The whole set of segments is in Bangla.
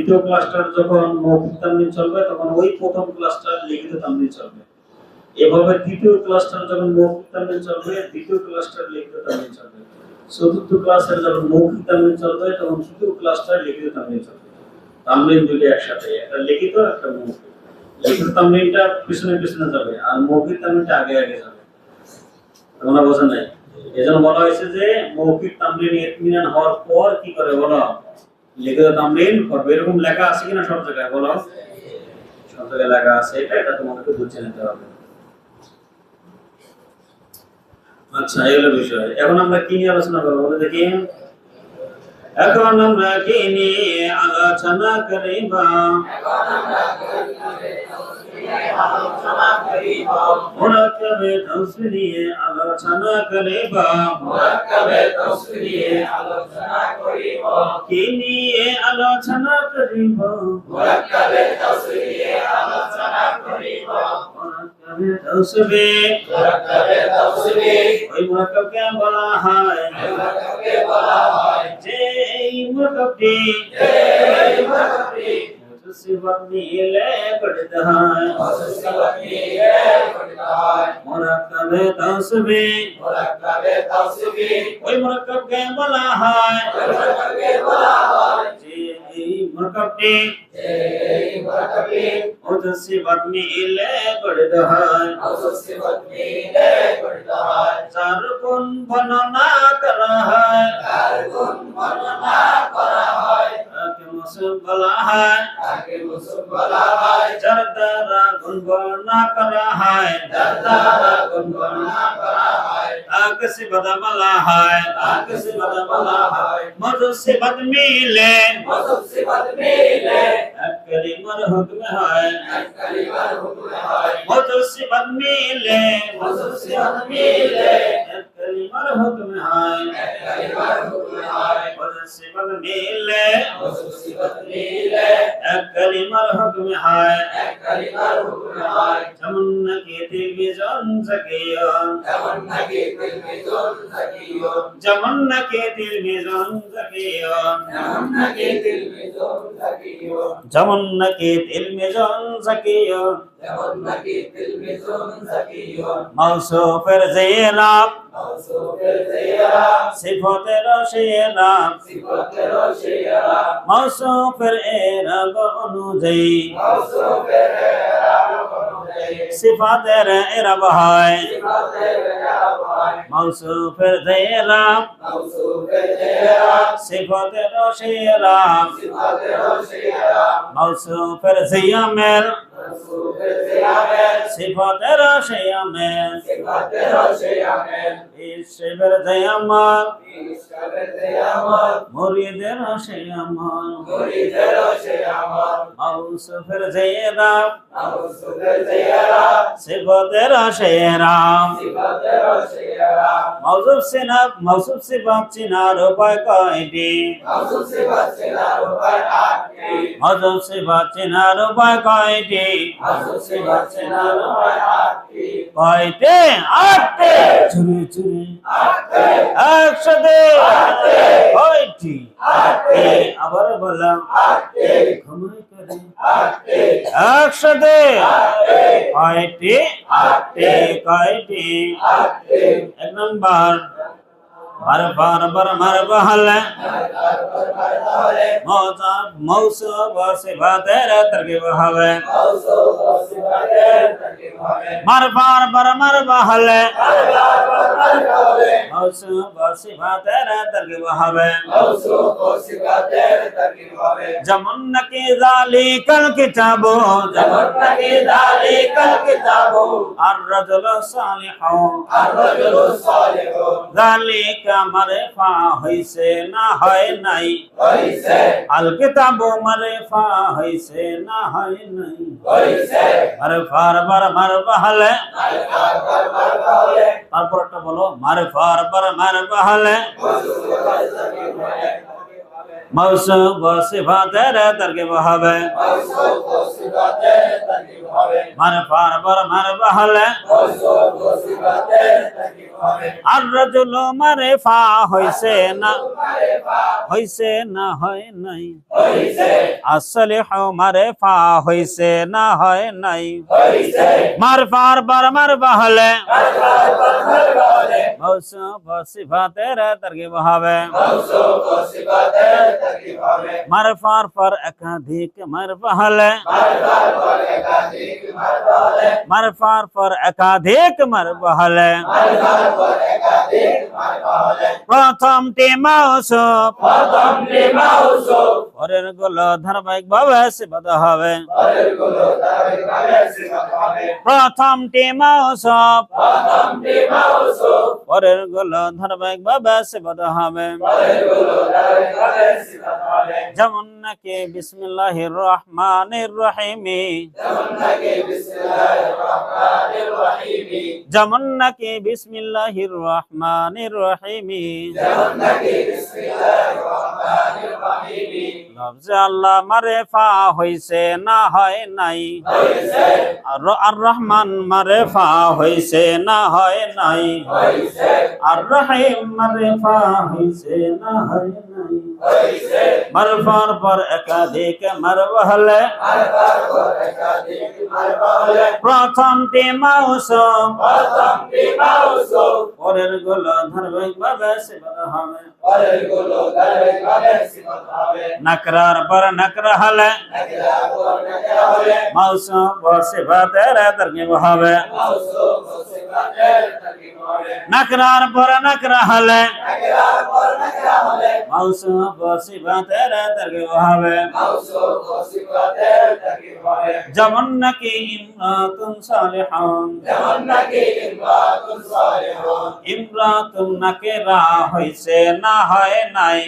দ্বিতীয় ক্লাসটার যখন মৌখিক তামরিন চলবে তখন ওই প্রথম ক্লাসটার লিখিত তামরিন চলবে। এভাবে তৃতীয় ক্লাসটার যখন মৌখিক তামরিন চলবে দ্বিতীয় ক্লাসটার লিখিত তামরিন চলবে। চতুর্থ ক্লাসের যখন মৌখিক তামরিন চলবে তখন তৃতীয় ক্লাসটার লিখিত তামরিন চলবে। তামরিন দুটো একসাথে, একটা লিখিত একটা মৌখিক। লিখিত তামরিনটা পিছনে পিছনে যাবে আর মৌখিক তামরিনটা আগে আগে যাবে। তোমরা বোঝেন নাই? এজন্য বলা হয়েছে যে মৌখিক তামরিন ইতমিনান হওয়ার পর কি করে বলো, লিখিত তামরিন করবে। এরকম লেখা আছে কিনা সব জায়গায় বলো? সব জায়গায় লেখা আছে, এটা তোমাদেরকে বুঝে নিতে হবে। আচ্ছা, এই হলো বিষয়। এখন আমরা কি নিয়ে আলোচনা করবো বলে দেখি। এখন আমরা কি নিয়ে আলোচনা করিব? মুরাক্কাবে তাওসীফ নিয়ে আলোচনা করিব। কি নিয়ে আলোচনা করিব? মুরাক্কাবে তাওসীফে ওই মুরাক্কাবকে বলা হয় যে এই মুরাক্কাবটি সিফাত মিলে গঠিত হয়। মুরাক্কাবে তাওসীফে ওই মুরাক্কাবকে বলা হয় যে এই মুরাক্কাবটি সিফাত মিলে গঠিত হয়। চার গুণ বর্ণনা করা হয়। তাকে মৌসুফ বলা হয়। যার দ্বারা গুণ বর্ণনা করা হয় তাকে সিফাত বলা হয়। মৌসুফ সিফাত মিলে এক কালিমার হুকম হয়। মৌসুফ সিফাত মিলে এক কালিমার হুকম হয়। মৌসুফ সিফাত মিলে এক কালিমার হুকম হয়। যেমন নাকি তিলমিজন যাকিয়ুন, যেমন নাকি তিলমিজন যাকিয়ুন, যেমন নাকি তিলমিজন যাকিয়ুন। মৌসুফের জিলাপ সিফাতের শিলাপ, মৌসুফের এরাব অনুযায়ী সিফাতের এরাব হয়। মৌসুফের জিলাপ সিফাতের শিলাপ, মৌসুফের জিয়ামেল সিফাতের শিয়ামেল। ইসবের জিয়ামাল মুরিদের শিয়ামাল। মৌসুফের জিলাপ সিফাতের শিরাম। মৌসুফ সিফাত চিনার উপায় কয়টি? মৌসুফ সিফাত চিনার উপায় কয়টি? কয়টি? আটটি। চুরি চুরি একসাথে কয়টি? আবার বললাম ঘুমাই করে একসাথে কয়টি? কয়টি? এক নম্বর মারফার বার মারফা হলে মৌসুফ সিফাতের তারকিব হবে। মারফার বার মারফা হলে মৌসুফ সিফাতের তারকিব হবে। যেমন নাকি যালিকাল কিতাবু, আর রাজুলু সালিহু, যালিকা মারফা হইছে না হয় নাই, আল কিতাবু মারফা হইছে না হয় নাই। মারফার বার মারফা হলে তারপরটা বলো মারফার বার মারফা হলে মৌসুফ সিফাতের তারকিব হবে। মারফার বার মারফা হলে আর রাজুল মারিফা হইছে না হয় নাই আসলিহ মারিফা হইছে না হয় নাই মারফার বার মারফা হলে মৌসুফ সিফাতের তারকিব হবে মারফার পর একাধিক মারফা হলে মারফার পর একাধিক মারফা হলে প্রথমটি মৌসুফ পরের গুলো ধারাবাহিক ভাবে সিফাত হবে প্রথমটি মৌসুফ পরের গুলো ধারাবাহিক ভাবে সিফাত হবে যেমন নাকি বিসমিল্লাহির রহমানির রহিম যেমন নাকি বিসমিল্লাহির রহমানির রহিম লফজে আল্লাহ মারিফা হইছে না হয় নাই আর রহমান মারিফা হইছে না হয় নাই আর রহিম মারিফা হইছে না হয় নাই মারফার পর একাধিক মারফা হলে প্রথমটি মৌসুম পরের গুলো ধারাবাহিক ভাবে সিফাত হবে নাকরার পর নাকরা হলে মৌসুম ও সিফাতের তারকিব হবে নাকরার পর নাকরা হলে মৌসুম ও সিফাতের তারকিব হবে যেমন নাকি ইমরাতুন সালিহান ইমরাতুন নাকিরা হইছে না হয় নাই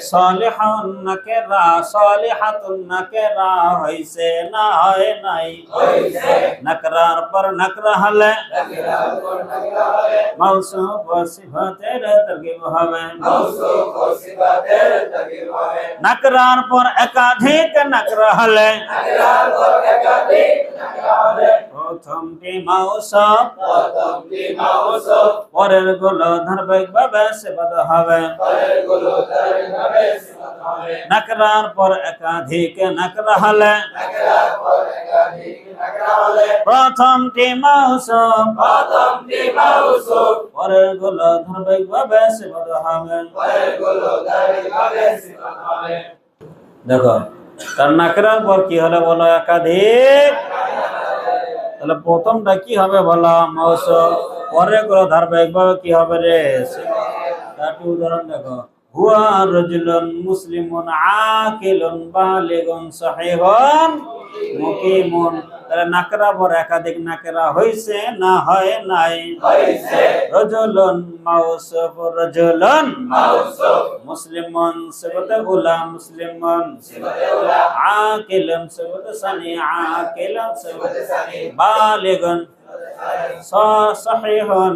সালিহান নাকিরা সালিহাতুন নাকিরা হইছে না হয় নাই নাকরার পর নাকরা হলে মৌসুফ ও সিফাতের তারকিব হবে নাকরার পর একাধিক নাকরা হলে প্রথমটি মৌসুফ পরের গুলো ধারাবাহিক ভাবে সিফাত হবে নাকরার পর একাধিক নাকরা হলে প্রথমটি মৌসুফ পরের গুলো ধারাবাহিক ভাবে সিফাত হবে দেখো তার নাকরার পর কি হলে বলো একাধিক তাহলে প্রথমটা কি হবে বলো মৌসুফ পরের গুলো ধারাবাহিক ভাবে কি হবে রে তারটি উদাহরণ দেখো হুয়া রাজুলুন মুসলিমুন আকিলুন বালিগুন সহিহুন মুকিমুন তাহলে নাকরা পর একাধিক নাকরা হইছে না হয় নাই রাজুলুন মৌসুফ রাজুলুন মুসলিমুন সিফাতে উলা মুসলিমুন আকিলুন সিফাতে সানি আকিলুন সিফাতে সানি বালিগুন সহিহুন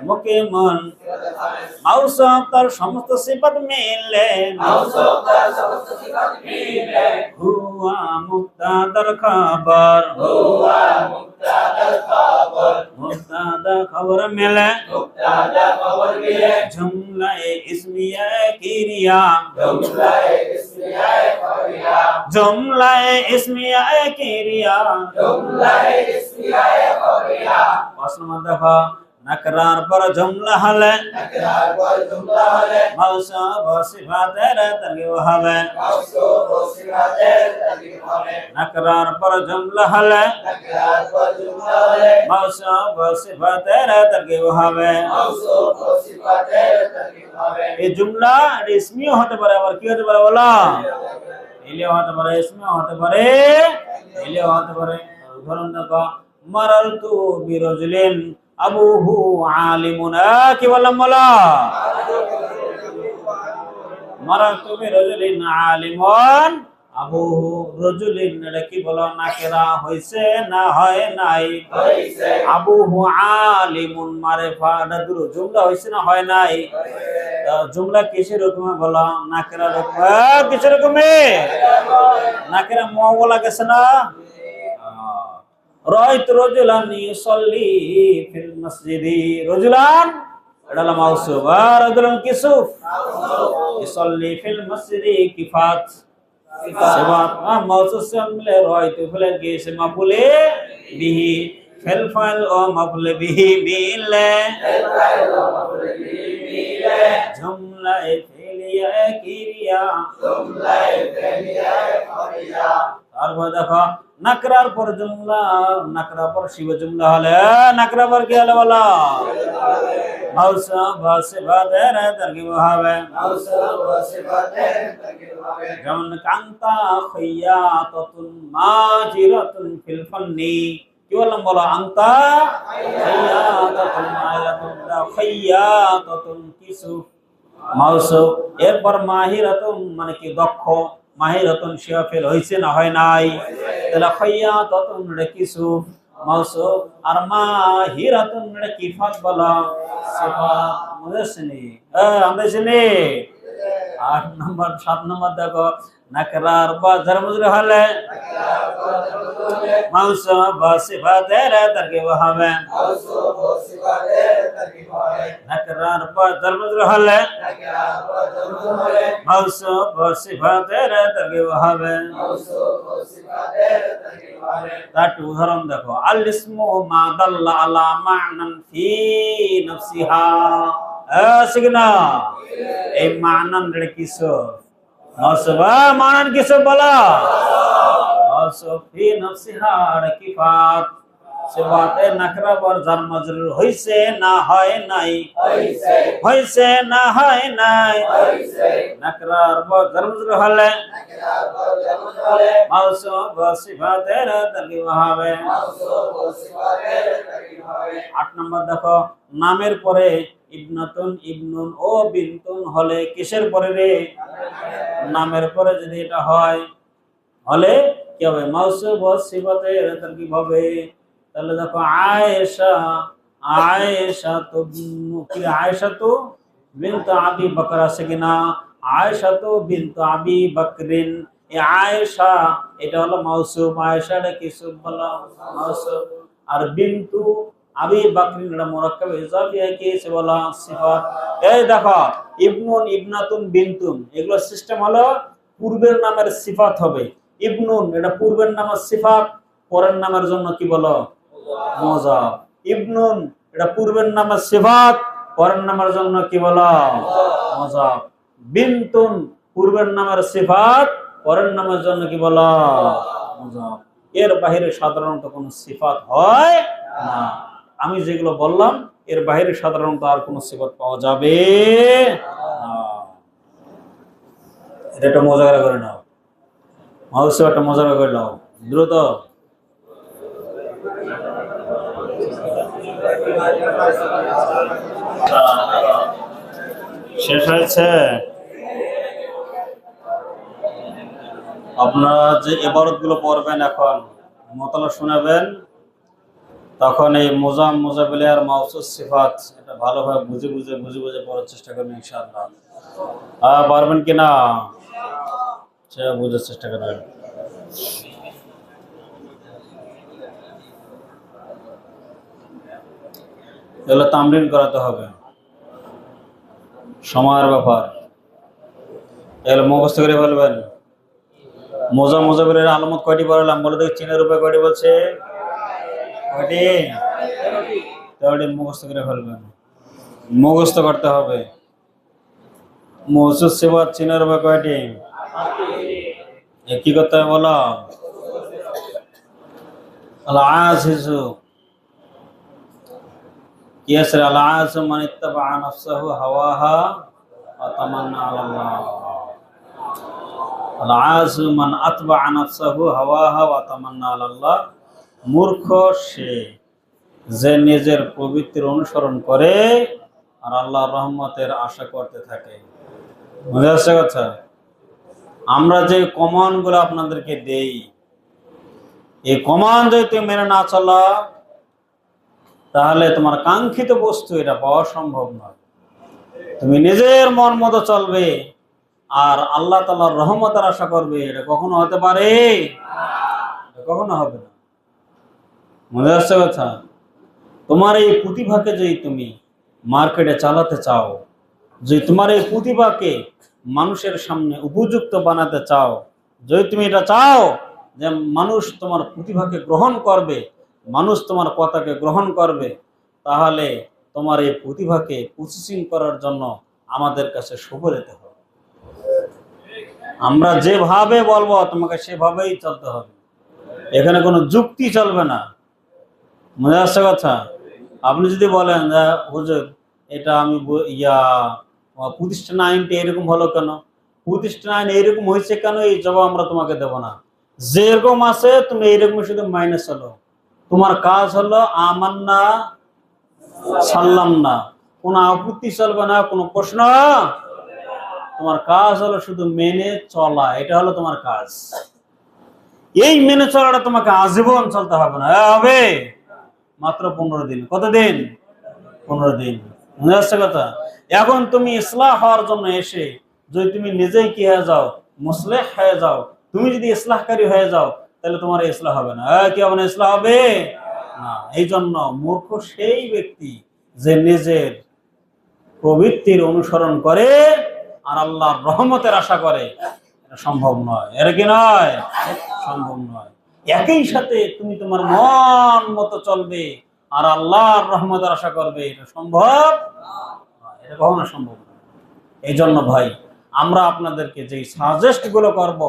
মুকিমুন মৌসুফ তার সমস্ত সিফাত মিলে হুয়া মুবতাদার খবর মুবতাদা খবর মিলে জুমলায়ে ইসমিয়া কিরিয়া জুমলায়ে ইসমিয়া কিরিয়া প্রশ্ন দেখো নাকরার পর জুমলা হলে মৌসুফ ও সিফাতের তারকিব হবে নাকরার পর জুমলা হলে মৌসুফ ও সিফাতের তারকিব হবে এই জুমলা ইসমিও হতে পারে আবার কি হতে পারে বলো ইলিও হতে পারে ইসমিও হতে পারে ইলিও হতে পারে উদাহরণ দেখো মারারতু বিরাজুলিন আবুহু আলিমুন কি বললাম বলো মারারতু বিরাজুলিন আলিমুন আবুহু রাজুলিন এটা কি বলো নাকিরা হইছে না হয় নাই আবুহু আলিমুন মারিফা এটা দুটো জুমলা হইছে না হয় নাই জুমলা কিসের রকমে বলো নাকিরা রকমে কিসের রকমে নাকিরা ম বলা গেছে না রাআইতু রাজুলান ইউসাল্লি ফিল মসজিদি। রাজুলান এটা হলো মাউসুফ, আর রাজুলান কিসুফ, ইউসাল্লি ফিল মসজিদি কিফাত, সিফাত মাউসুফ সে মিলে রাআইতু ফিল গিয়ে মাফুলে বিহি, ফিল ফাইল ও মাফুলে বিহি মিলে, জুমলা ফিলিয়া কিরিয়া, তারপর দেখো নাকরার পর জুমলা, নাকরা পর শিব জুমলা হলে, নাকরা পর কি হলে বলো, মাউসুফ ওয়া সিফাতের তারকিব হবে, যেমন কান্তা খাইয়াতুন মাজিরাতুন ফিল ফান্নি, কি বললাম বলো, আন্তা খাইয়াতুন মাজিরাতুন, খাইয়াতুন কিসুফ মাউসুফ। এরপর মাহিরাতুন মানে কি দক্ষ, মাহিরাতুন শিয়া ফেল হইছে না হয় নাই, তাহলে খাইয়াতুন এটা কিসুফ মাউসুফ, আর মাহিরাতুন এটা কিফাত বলা সিফাত। বুঝেছনি? আমরা চিনি। 8 নম্বর 7 নম্বর দেখো নাকরার বা জার মজরুর হলে মাউসুফ বা সিফাতের তারকিব হবে, নাকরার বা জার মজরুর হলে মাউসুফ বা সিফাতের তারকিব হবে। তার উদাহরণ দেখো, আল ইসমু মা দাল্লা আলা মা'নান ফি নাফসিহা, সিগনা এই মা'নান রে কিসুফ মাউসুফ, মা'নান কিসুফ বলা, মাউসুফ ফি নাফসিহা কিফাত, সিফাতে নাকরা পর জার মাজরুর হইছে না হয় নাই, হইছে না হয় নাই, নাকরার পর জার মাজরুর হলে মাউসুফ বা সিফাতের তারকিব হবে। 8 নম্বর দেখো নামের পরে ইবনাতুন ইবনুন ও বিনতুন হলে কিসের পরে রে, নামের পরে যদি এটা হয় হলে কি হবে, মাউসুফ ও সিফাতের তারকিব হবে। তাহলে দেখো আয়েশা, আয়েশা তো কি, আয়েশা তো বিনত আবি বকর আছে কিনা, আয়েশা তো বিনত আবি বকরিন, এই আয়েশা এটা হলো মাউসুফ, আয়েশা এটা কিসুফ বলা মাউসুফ, আর বিন্তু আবি বকরিন এটা মুরাক্কাব ইজাফিয়া কি সে বলা সিফাত। এই দেখো ইবনুন ইবনাতুন বিনতুন এগুলো সিস্টেম হলো পূর্বের নামের সিফাত হবে, ইবনুন এটা পূর্বের নামের সিফাত, পরের নামের জন্য কি বলো মুযাফ, ইবনুন এটা পূর্বের নামের সিফাত, পরের নামের জন্য কি বলো মুযাফ, বিনতুন পূর্বের নামের সিফাত, পরের নামের জন্য কি বলো মুযাফ। এর বাইরে সাধারণত কোনো সিফাত হয় না। আমি যেগুলো বললাম এর বাইরে সাধারণত আর কোনো সিফাত পাওয়া যাবে না। এটা একটা মজা করে নাও, মাউসুফ একটা মজা করে নাও দ্রুত। শেষ হয়েছে। আপনারা যে ইবারত গুলো পড়বেন এখন মতলব শোনাবেন, তখন এই মুজাম মুজাবিল আর মাউসুফ সিফাত এটা ভালোভাবে বুঝে বুঝে পড়ার চেষ্টা করবেন ইনশাআল্লাহ। পারবেন কিনা সেটা বুঝার চেষ্টা করবেন। এগুলো তামরিন করাতে হবে, সময়ের ব্যাপার, এগুলো মুখস্থ করে ফেলবেন। মোজা মুজাবিলের আলামত কয়টি বললাম বলে দেখি, চিনের রূপে কয়টি বলছে, কয়টি, তেরোটি মুখস্থ করে ফেলবেন, মুখস্থ করতে হবে। মাউসুফ সিফাত চিনের রূপে কয়টি, কি করতে হবে বলো, আল আজিজু কি আছে, আল আজিজু মান ইত্তাবা নাফসাহু হাওয়াহা ওয়া তামান্না আলাল্লাহ, আল আজিজু মান আতবা নাফসাহু হাওয়াহা ওয়া তামান্না আলাল্লাহ, মূর্খ সে যে নিজের প্রবৃত্তির অনুসরণ করে আর আল্লাহর রহমতের আশা করতে থাকে। বুঝে আসছে কথা? আমরা যে কমান্ড গুলো আপনাদেরকে দেই, এই কমান্ড যদি তুমি মেনে না চলো তাহলে তোমার কাঙ্ক্ষিত বস্তু এটা পাওয়া সম্ভব নয়। তুমি নিজের মন মতো চলবে আর আল্লাহ তাআলার রহমতের আশা করবে, এটা কখনো হতে পারে? কখনো হবে না। মনে আসছে কথা? তোমার এই প্রতিভাকে যদি তুমি মার্কেটে চালাতে চাও, যদি তোমার এই প্রতিভাকে মানুষের সামনে উপযুক্ত বানাতে চাও, যদি তুমি এটা চাও যে মানুষ তোমার প্রতিভাকে গ্রহণ করবে, মানুষ তোমার কথাকে গ্রহণ করবে, তাহলে তোমার এই প্রতিভাকে প্রসেসিং করার জন্য আমাদের কাছে সবর যেতে হবে। আমরা যেভাবে বলবো তোমাকে সেভাবেই চলতে হবে, এখানে কোনো যুক্তি চলবে না। মনে আসছে কথা? আপনি যদি বলেন যে হুজুর এটা আমি প্রতিষ্ঠান আইনটা এরকম হলো কেন, প্রতিষ্ঠান আইন এইরকম হয়েছে কেন, এই জবাব আমরা তোমাকে দেব না। যেরকম আছে তুমি এইরকম শুধু মাইনে চলো। তোমার কাজ হলো আমান্না সাল্লাম না, কোনো আপত্তি চলবে না, কোনো প্রশ্ন। তোমার কাজ হলো শুধু মেনে চলা, এটা হলো তোমার কাজ। এই মেনে চলাটা তোমাকে আজীবন চলতে হবে না, হবে মাত্র 15 দিন। কতদিন? 15 দিন। মনে আসছে কথা? এখন তুমি ইসলাহ হওয়ার জন্য এসে যদি তুমি নিজেই কি হয়ে যাও, মুসলিহ হয়ে যাও, তুমি যদি ইসলাহকারী হয়ে যাও, তাহলে তোমার ইসলাহ হবে না। কি হবে না? ইসলাহ হবে না। এই জন্য মূর্খ সেই ব্যক্তি যে নিজের প্রবৃত্তির অনুসরণ করে আর আল্লাহর রহমতের আশা করে। এটা সম্ভব নয়। এটা কি নয়? সম্ভব নয়। একই সাথে তুমি তোমার মন মতো চলবে আর আল্লাহর রহমতের আশা করবে, এটা সম্ভব নয়। এটা কখনো সম্ভব নয়। এই জন্য ভাই, আমরা আপনাদেরকে যে সাজেস্ট গুলো করবো,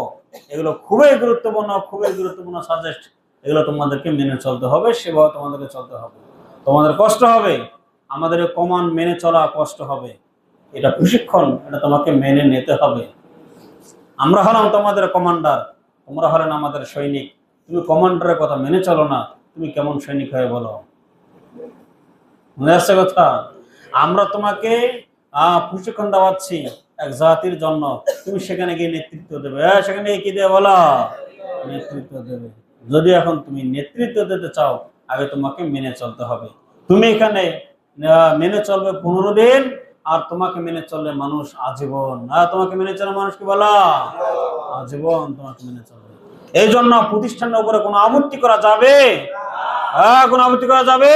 এগুলো খুবই গুরুত্বপূর্ণ, খুবই গুরুত্বপূর্ণ সাজেস্ট। এগুলো তোমাদেরকে মেনে চলতে হবে, সেভাবে তোমাদেরকে চলতে হবে। তোমাদের কষ্ট হবে, আমাদের কমান্ড মেনে চলা কষ্ট হবে, এটা প্রশিক্ষণ, এটা তোমাকে মেনে নিতে হবে। আমরা হলাম তোমাদের কমান্ডার, তোমরা হলেন আমাদের সৈনিক। তুমি কমান্ডারের কথা মেনে চলো না, তুমি কেমন সৈনিক হয়ে বলো? মনে আসছে কথা? আমরা তোমাকে প্রশিক্ষণ দেওয়াচ্ছি এক জাতির জন্য, তুমি সেখানে গিয়ে নেতৃত্ব দেবে। সেখানে কি দেবে বলো? নেতৃত্ব দেবে। যদি এখন তুমি নেতৃত্ব দিতে চাও, আগে তোমাকে মেনে চলতে হবে। তুমি এখানে মেনে চলবে 15 দিন, আর তোমাকে মেনে চললে মানুষ আজীবন। তোমাকে মেনে চলে মানুষ কি বলা? আজীবন তোমাকে মেনে চলবে। এই জন্য প্রতিষ্ঠানের উপরে কোনো আপত্তি করা যাবে? কোনো আপত্তি করা যাবে?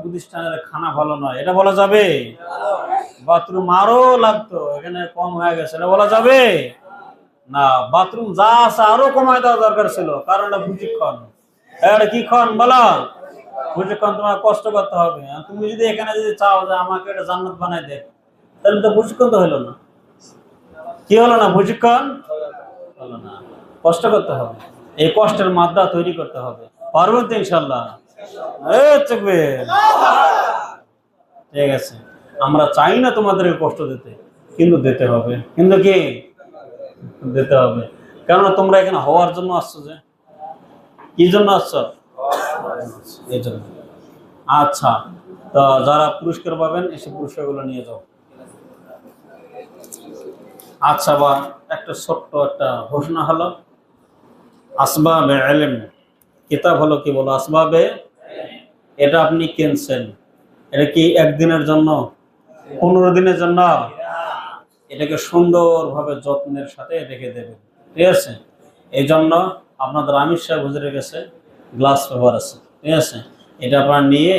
প্রতিষ্ঠানের খানা ভালো নয়, এটা বলা যাবে? বাথরুম আরো লাগতো, এখানে কম হয়ে গেছে, এটা বলা যাবে না। বাথরুম যা আছে আরো কমায় দেওয়া দরকার ছিল, কারণ এটা প্রশিক্ষণ। এটা কি ক্ষণ বলা? প্রশিক্ষণ। তোমার কষ্ট করতে হবে। তুমি যদি এখানে যদি চাও যে আমাকে এটা জান্নাত বানাই দে, তাহলে তো প্রশিক্ষণ তো হলো না। কি হলো না? প্রশিক্ষণ হলো না। কষ্ট করতে হবে, এই কষ্টের মাত্রা তৈরি করতে হবে। পারবেন তো ইনশাল্লাহ? ঠিক আছে। আমরা চাই না তোমাদেরকে কষ্ট দিতে, কিন্তু দিতে হবে। কিন্তু কি দিতে হবে? কেননা তোমরা এখানে হওয়ার জন্য আসছো। যে কি জন্য আসছো? এই জন্য। আচ্ছা, তো যারা পুরস্কার পাবেন এসে পুরস্কারগুলো নিয়ে যাও। আচ্ছা, বা একটা ছোট্ট একটা ঘোষণা হলো, আসবাবে ইলম কিতাব হলো কি বলো? আসবাবে, এটা আপনি কিনছেন, এটা কি একদিনের জন্য, 15 দিনের জন্য? এটাকে সুন্দরভাবে যত্নের সাথে রেখে দেবেন, ঠিক আছে? এই জন্য আপনাদের আমির সাহেব হুজুরের কাছে গ্লাস পেপার আছে, ঠিক আছে? এটা আপনারা নিয়ে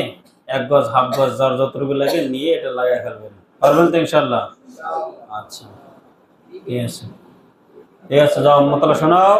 1 গজ, হাফ গজ, যার যতটুকু লাগে নিয়ে এটা লাগাই ফেলবেন। পারবেন তো ইনশাল্লাহ? আচ্ছা, ঠিক আছে, ঠিক আছে। যাও, মতলা শোনাও।